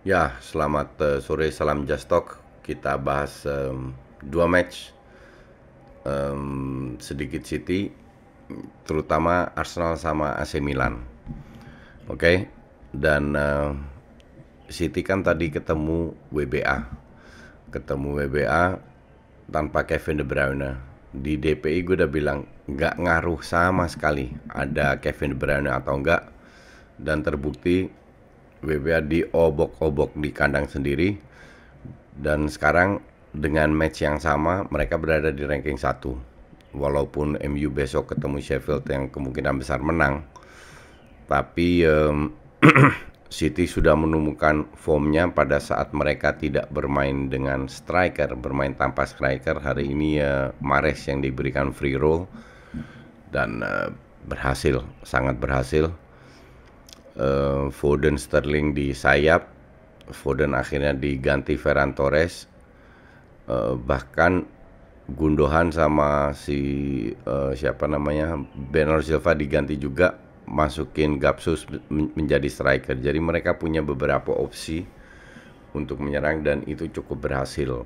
Ya, selamat sore, salam Just Talk. Kita bahas dua match, sedikit City, terutama Arsenal sama AC Milan. Oke, dan City kan tadi ketemu WBA tanpa Kevin De Bruyne. Di DPI gue udah bilang nggak ngaruh sama sekali ada Kevin De Bruyne atau enggak, dan terbukti WBA diobok-obok di kandang sendiri. Dan sekarang dengan match yang sama mereka berada di ranking 1. Walaupun MU besok ketemu Sheffield yang kemungkinan besar menang, tapi City sudah menemukan formnya pada saat mereka tidak bermain dengan striker, bermain tanpa striker. Hari ini Mahrez yang diberikan free roll dan berhasil, sangat berhasil. Foden, Sterling di sayap. Foden akhirnya diganti Ferran Torres. Bahkan Gundogan sama siapa namanya, Bernardo Silva diganti juga, masukin Gapsus menjadi striker. Jadi mereka punya beberapa opsi untuk menyerang dan itu cukup berhasil.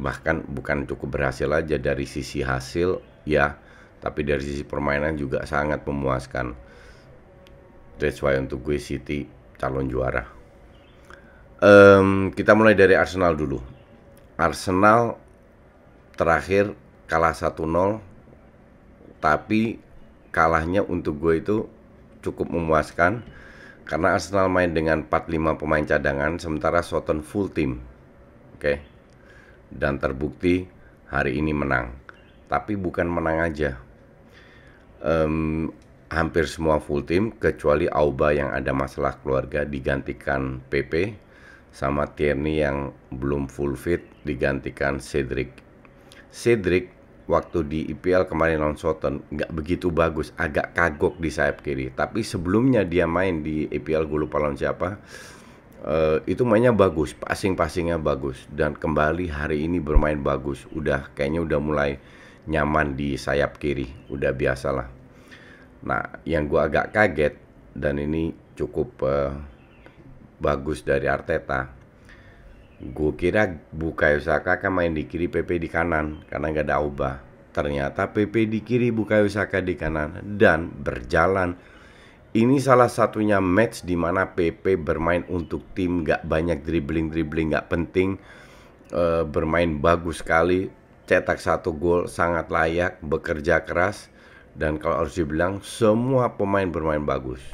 Bahkan bukan cukup berhasil aja dari sisi hasil ya, tapi dari sisi permainan juga sangat memuaskan. That's why untuk gue City calon juara. Kita mulai dari Arsenal dulu. Arsenal terakhir kalah 1-0, tapi kalahnya untuk gue itu cukup memuaskan karena Arsenal main dengan 45 pemain cadangan sementara Southampton full team. Oke. Dan terbukti hari ini menang. Tapi bukan menang aja. Hampir semua full team kecuali Auba yang ada masalah keluarga digantikan PP, sama Tierney yang belum full fit digantikan Cedric. Cedric waktu di IPL kemarin lawan Southampton nggak begitu bagus, agak kagok di sayap kiri. Tapi sebelumnya dia main di IPL, gue lupa lawan siapa, itu mainnya bagus, passingnya bagus. Dan kembali hari ini bermain bagus, kayaknya udah mulai nyaman di sayap kiri, udah biasalah. Nah, yang gue agak kaget dan ini cukup bagus dari Arteta. Gue kira Bukayo Saka kan main di kiri, PP di kanan karena nggak ada Auba. Ternyata PP di kiri, Bukayo Saka di kanan dan berjalan. Ini salah satunya match di mana PP bermain untuk tim, nggak banyak dribbling, nggak penting. Bermain bagus sekali, cetak 1 gol, sangat layak, bekerja keras. Dan kalau harus dibilang semua pemain bermain bagus.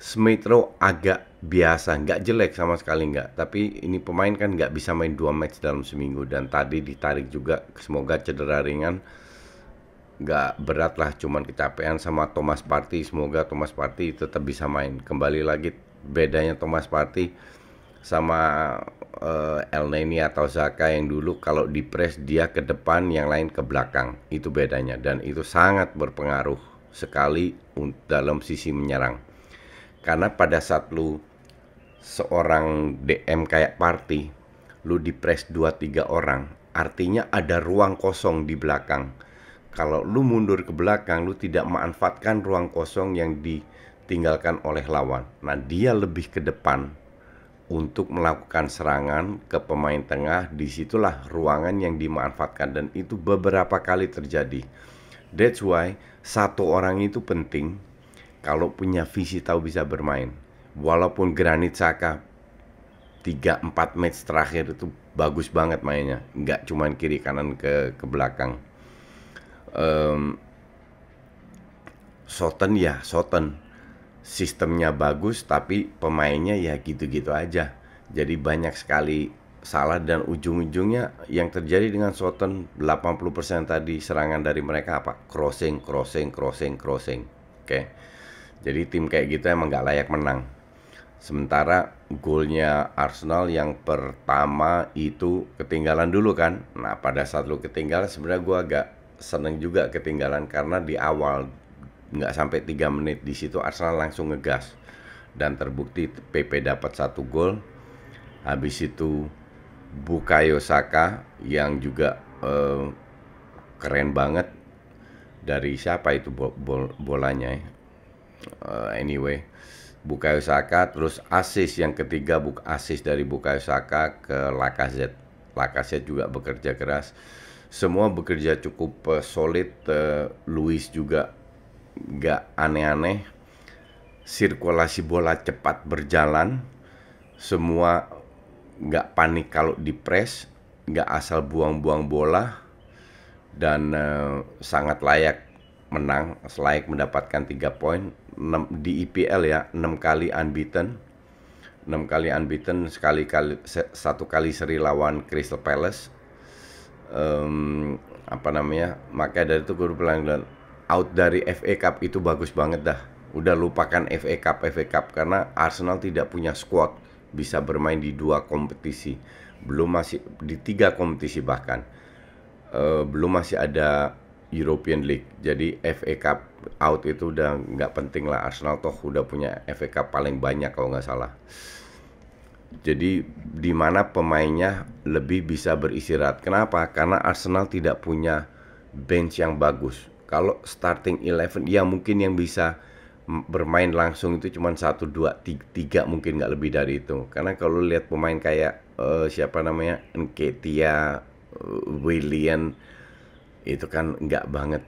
Smith Rowe agak biasa, nggak jelek sama sekali nggak. Tapi ini pemain kan nggak bisa main 2 match dalam seminggu. Dan tadi ditarik juga, semoga cedera ringan. Nggak berat lah, cuman kecapean. Sama Thomas Partey, semoga Thomas Partey tetap bisa main. Kembali lagi bedanya Thomas Partey sama Elneny atau Zaka yang dulu, kalau di press dia ke depan, yang lain ke belakang. Itu bedanya dan itu sangat berpengaruh sekali dalam sisi menyerang. Karena pada saat lu seorang DM kayak Partey, lu di press 2-3 orang, artinya ada ruang kosong di belakang. Kalau lu mundur ke belakang, lu tidak memanfaatkan ruang kosong yang ditinggalkan oleh lawan. Nah, dia lebih ke depan untuk melakukan serangan ke pemain tengah. Disitulah ruangan yang dimanfaatkan dan itu beberapa kali terjadi. That's why satu orang itu penting. Kalau punya visi, tahu bisa bermain. Walaupun Granit Xhaka 3-4 match terakhir itu bagus banget mainnya, nggak cuman kiri kanan ke belakang. Southampton sistemnya bagus tapi pemainnya ya gitu-gitu aja. Jadi banyak sekali salah dan ujung-ujungnya yang terjadi dengan Southampton 80% tadi serangan dari mereka apa? Crossing. Oke. Jadi tim kayak gitu emang nggak layak menang. Sementara golnya Arsenal yang pertama itu ketinggalan dulu kan. Nah, pada saat lu ketinggalan sebenarnya gue agak seneng juga ketinggalan karena di awal nggak sampai 3 menit di situ Arsenal langsung ngegas dan terbukti PP dapat 1 gol. Habis itu Bukayo Saka yang juga keren banget, dari siapa itu bolanya ya. Anyway, Bukayo Saka, terus assist yang ketiga, assist dari Bukayo Saka ke Lacazette. Lacazette juga bekerja keras. Semua bekerja cukup solid. Luis juga nggak aneh-aneh. Sirkulasi bola cepat berjalan. Semua nggak panik kalau di press, nggak asal buang-buang bola, dan sangat layak menang, layak mendapatkan 3 poin. Di IPL ya, 6 kali unbeaten, 6 kali unbeaten, satu kali seri lawan Crystal Palace. Makanya dari itu gue bilang, out dari FA Cup itu bagus banget dah. Udah lupakan FA Cup karena Arsenal tidak punya squad bisa bermain di 2 kompetisi, belum masih di 3 kompetisi bahkan. Belum masih ada European League. Jadi FA Cup out itu udah nggak penting lah. Arsenal toh udah punya FA Cup paling banyak kalau nggak salah. Jadi di mana pemainnya lebih bisa beristirahat. Kenapa? Karena Arsenal tidak punya bench yang bagus. Kalau starting 11 ya mungkin yang bisa bermain langsung itu cuma 1, 2, 3 mungkin, nggak lebih dari itu. Karena kalau lihat pemain kayak siapa namanya, Nketiah, Willian, itu kan nggak banget.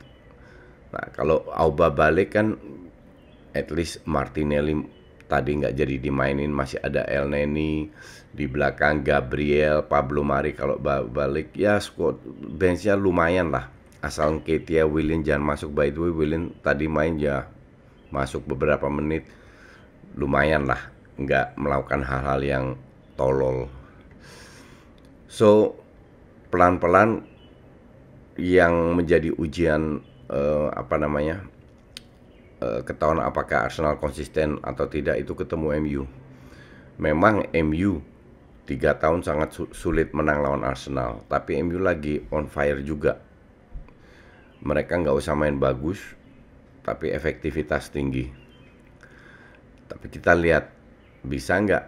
Nah kalau Auba balik kan at least Martinelli tadi nggak jadi dimainin, masih ada El Neni di belakang, Gabriel, Pablo Mari kalau balik ya, squad benchnya lumayan lah. Asal Nketiah, Willian jangan masuk. By the way, Willian tadi main ya, masuk beberapa menit, lumayan lah, nggak melakukan hal-hal yang tolol. So pelan-pelan yang menjadi ujian ketahuan apakah Arsenal konsisten atau tidak itu ketemu MU. Memang MU 3 tahun sangat sulit menang lawan Arsenal, tapi MU lagi on fire juga. Mereka nggak usah main bagus, tapi efektivitas tinggi. Tapi kita lihat bisa nggak,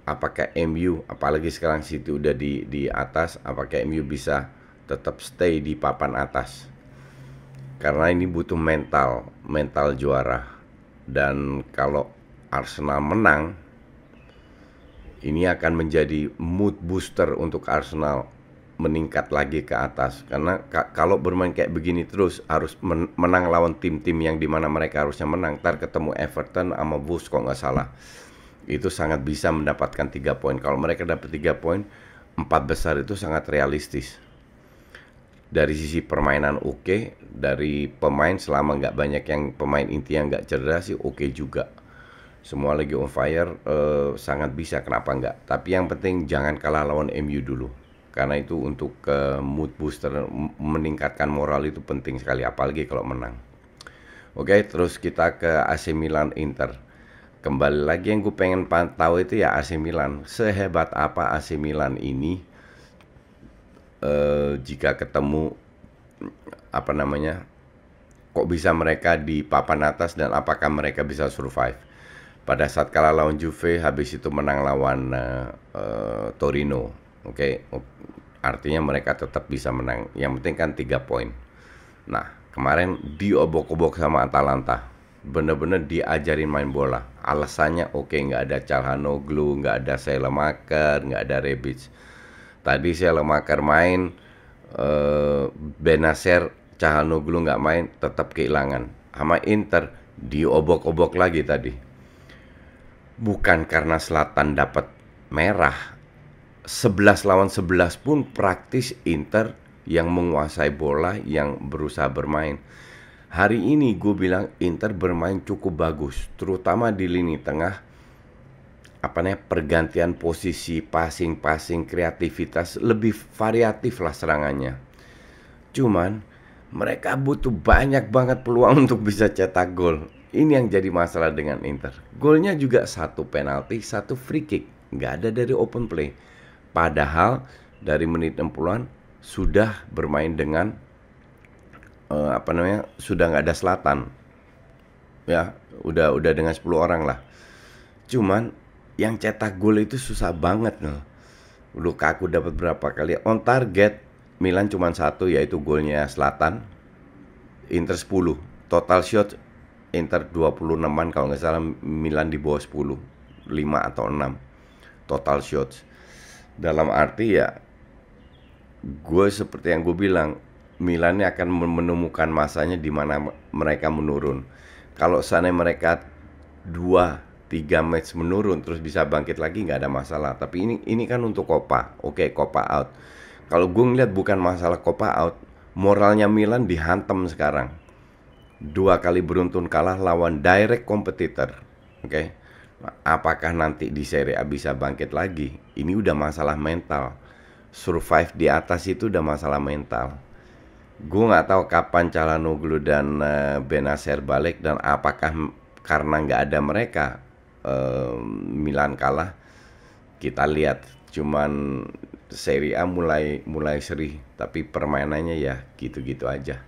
apakah MU, apalagi sekarang City udah di atas, apakah MU bisa tetap stay di papan atas. Karena ini butuh mental juara. Dan kalau Arsenal menang, ini akan menjadi mood booster untuk Arsenal meningkat lagi ke atas. Karena kalau bermain kayak begini terus, harus menang lawan tim-tim yang dimana mereka harusnya menang. Ntar ketemu Everton sama Wolves kok nggak salah. Itu sangat bisa mendapatkan 3 poin. Kalau mereka dapat 3 poin, 4 besar itu sangat realistis. Dari sisi permainan oke, dari pemain selama nggak banyak yang pemain inti yang nggak cedera sih oke juga. Semua lagi on fire, sangat bisa, kenapa nggak. Tapi yang penting jangan kalah lawan MU dulu. Karena itu untuk mood booster, meningkatkan moral itu penting sekali, apalagi kalau menang. Oke, terus kita ke AC Milan Inter. Kembali lagi yang gue pengen tahu itu ya AC Milan. Sehebat apa AC Milan ini jika ketemu kok bisa mereka di papan atas dan apakah mereka bisa survive. Pada saat kalah lawan Juve, habis itu menang lawan Torino. Oke. Artinya mereka tetap bisa menang. Yang penting kan 3 poin. Nah, kemarin diobok-obok sama Atalanta. Bener-bener diajarin main bola. Alasannya nggak ada Calhanoglu, nggak ada Saelemaker, nggak ada Rebic. Tadi Saelemaker main, Benacer, Calhanoglu nggak main, tetap kehilangan. Sama Inter diobok-obok lagi tadi. Bukan karena Zlatan dapat merah, 11 lawan 11 pun praktis Inter yang menguasai bola, yang berusaha bermain. Hari ini gue bilang Inter bermain cukup bagus, terutama di lini tengah. Pergantian posisi, passing, kreativitas, lebih variatif lah serangannya. Cuman mereka butuh banyak banget peluang untuk bisa cetak gol. Ini yang jadi masalah dengan Inter. Golnya juga 1 penalti, 1 free kick, nggak ada dari open play. Padahal dari menit 60-an sudah bermain dengan sudah nggak ada Zlatan. Ya, udah dengan 10 orang lah. Cuman yang cetak gol itu susah banget loh. Lukaku dapat berapa kali on target, Milan cuma 1, yaitu golnya Zlatan. Inter 10. Total shot Inter 26-an kalau nggak salah, Milan di bawah 10, 5 atau 6 total shots. Dalam arti ya, gue seperti yang gue bilang, Milan ini akan menemukan masanya di mana mereka menurun. Kalau seandainya mereka 2-3 match menurun terus bisa bangkit lagi, nggak ada masalah. Tapi ini kan untuk Copa, oke, Copa out. Kalau gue ngeliat bukan masalah Copa out, moralnya Milan dihantam sekarang. 2 kali beruntun kalah lawan direct competitor, oke. Apakah nanti di Serie A bisa bangkit lagi? Ini udah masalah mental. Survive di atas itu udah masalah mental. Gue nggak tahu kapan Calhanoglu dan Benacer balik, dan apakah karena nggak ada mereka Milan kalah. Kita lihat, cuman Serie A mulai seri, tapi permainannya ya gitu-gitu aja.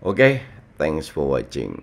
Oke, thanks for watching.